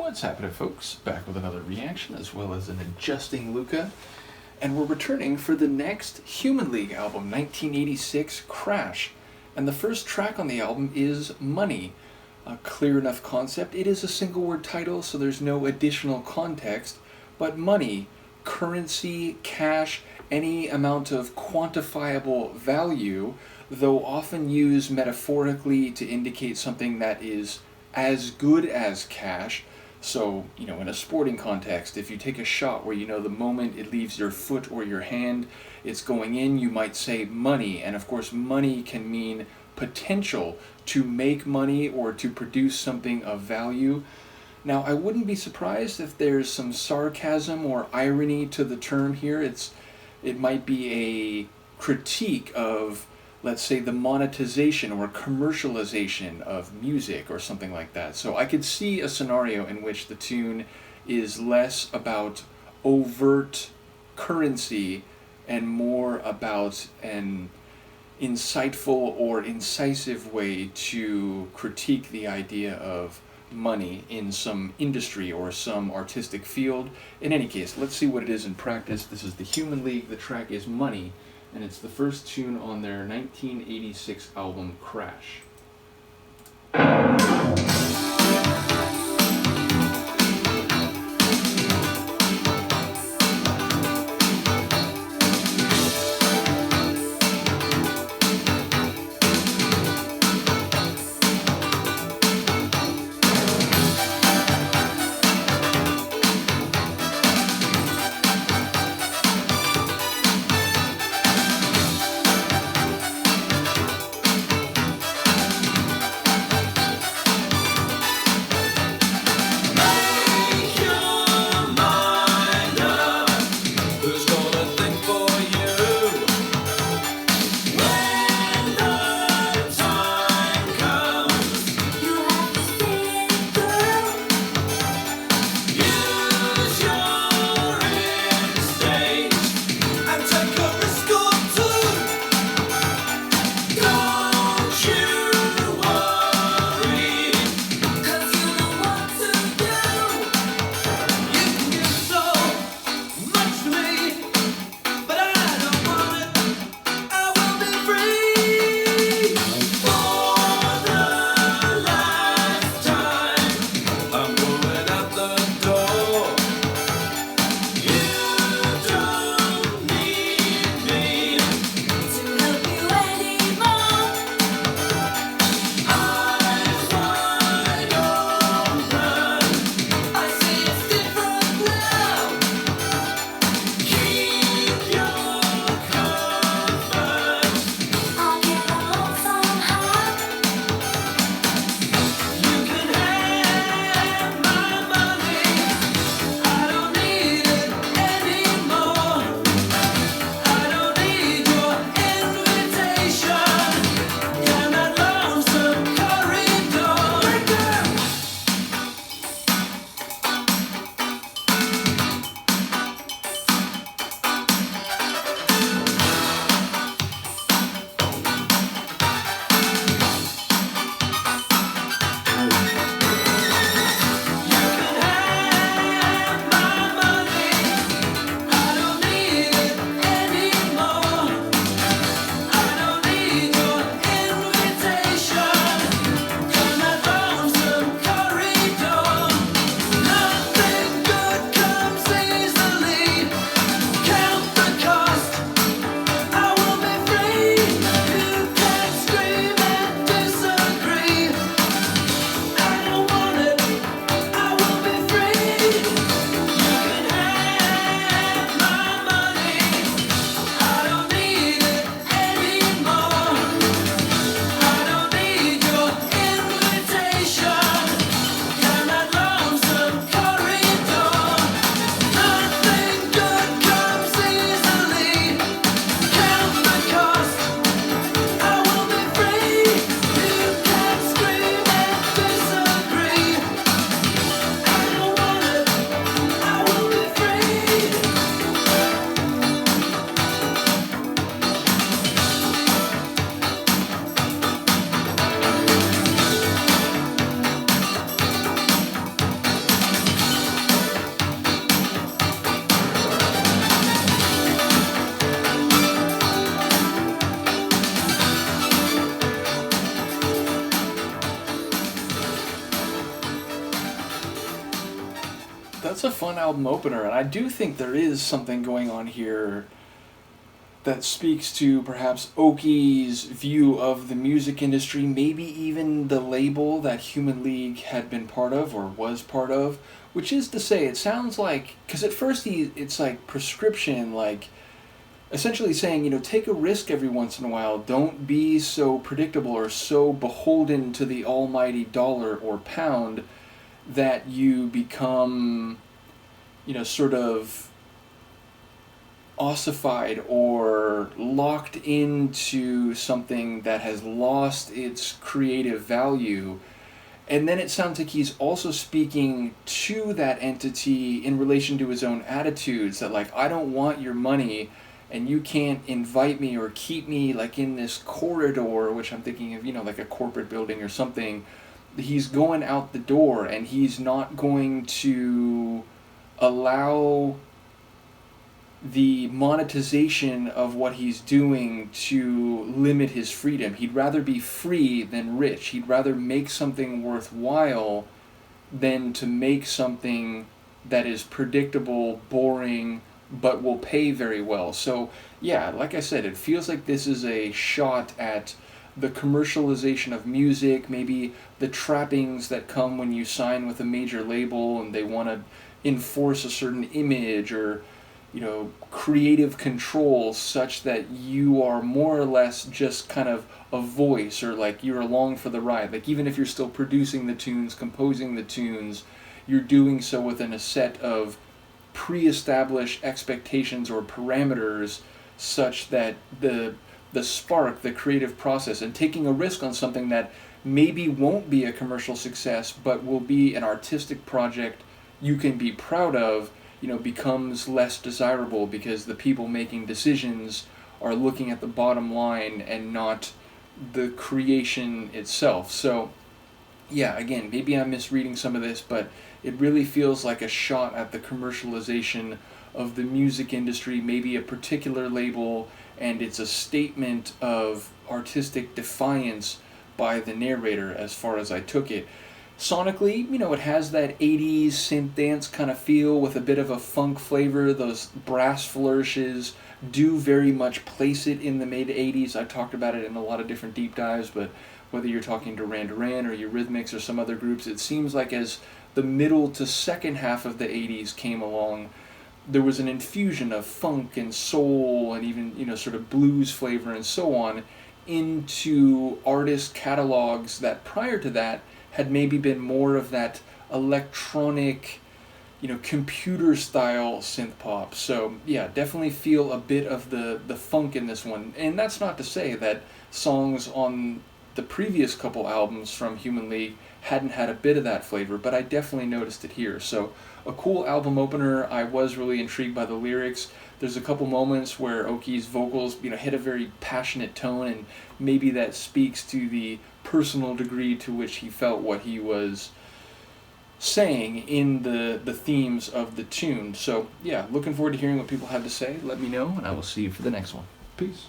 What's happening, folks? Back with another reaction as well as an adjusting Luca. And we're returning for the next Human League album, 1986 Crash. And the first track on the album is Money. A clear enough concept. It is a single word title, so there's no additional context. But money, currency, cash, any amount of quantifiable value, though often used metaphorically to indicate something that is as good as cash. So, in a sporting context, if you take a shot where the moment it leaves your foot or your hand, it's going in, you might say money. And of course, money can mean potential to make money or to produce something of value. Now, I wouldn't be surprised if there's some sarcasm or irony to the term here. It might be a critique of, let's say, the monetization or commercialization of music or something like that. So I could see a scenario in which the tune is less about overt currency and more about an insightful or incisive way to critique the idea of money in some industry or some artistic field. In any case, let's see what it is in practice. This is the Human League. The track is Money, and it's the first tune on their 1986 album Crash. That's a fun album opener, and I do think there is something going on here that speaks to perhaps Oki's view of the music industry, maybe even the label that Human League had been part of or was part of, which is to say, it sounds like, because at first it's like prescription, like essentially saying, take a risk every once in a while. Don't be so predictable or so beholden to the almighty dollar or pound that you become, sort of ossified or locked into something that has lost its creative value. And then it sounds like he's also speaking to that entity in relation to his own attitudes, that like, I don't want your money and you can't invite me or keep me like in this corridor, which I'm thinking of, like a corporate building or something. He's going out the door and he's not going to allow the monetization of what he's doing to limit his freedom. He'd rather be free than rich. He'd rather make something worthwhile than to make something that is predictable, boring, but will pay very well. So yeah, like I said, it feels like this is a shot at the commercialization of music, maybe the trappings that come when you sign with a major label and they want to enforce a certain image or creative control such that you are more or less just kind of a voice, or like you're along for the ride. Like even if you're still producing the tunes, composing the tunes, you're doing so within a set of pre-established expectations or parameters such that the spark, the creative process, and taking a risk on something that maybe won't be a commercial success but will be an artistic project you can be proud of, becomes less desirable because the people making decisions are looking at the bottom line and not the creation itself. So, yeah, again, maybe I'm misreading some of this, but it really feels like a shot at the commercialization of the music industry, maybe a particular label, and it's a statement of artistic defiance by the narrator as far as I took it. Sonically, it has that 80s synth dance kind of feel with a bit of a funk flavor. Those brass flourishes do very much place it in the mid-80s. I've talked about it in a lot of different deep dives, but whether you're talking Duran Duran or Eurythmics or some other groups, it seems like as the middle to second half of the 80s came along, there was an infusion of funk and soul and even, sort of blues flavor and so on into artist catalogs that prior to that had maybe been more of that electronic, computer style synth pop. So yeah, definitely feel a bit of the funk in this one. And that's not to say that songs on the previous couple albums from Human League hadn't had a bit of that flavor, but I definitely noticed it here. So a cool album opener. I was really intrigued by the lyrics. There's a couple moments where Oki's vocals, hit a very passionate tone, and maybe that speaks to the personal degree to which he felt what he was saying in the themes of the tune. So yeah, looking forward to hearing what people have to say. Let me know, and I will see you for the next one. Peace.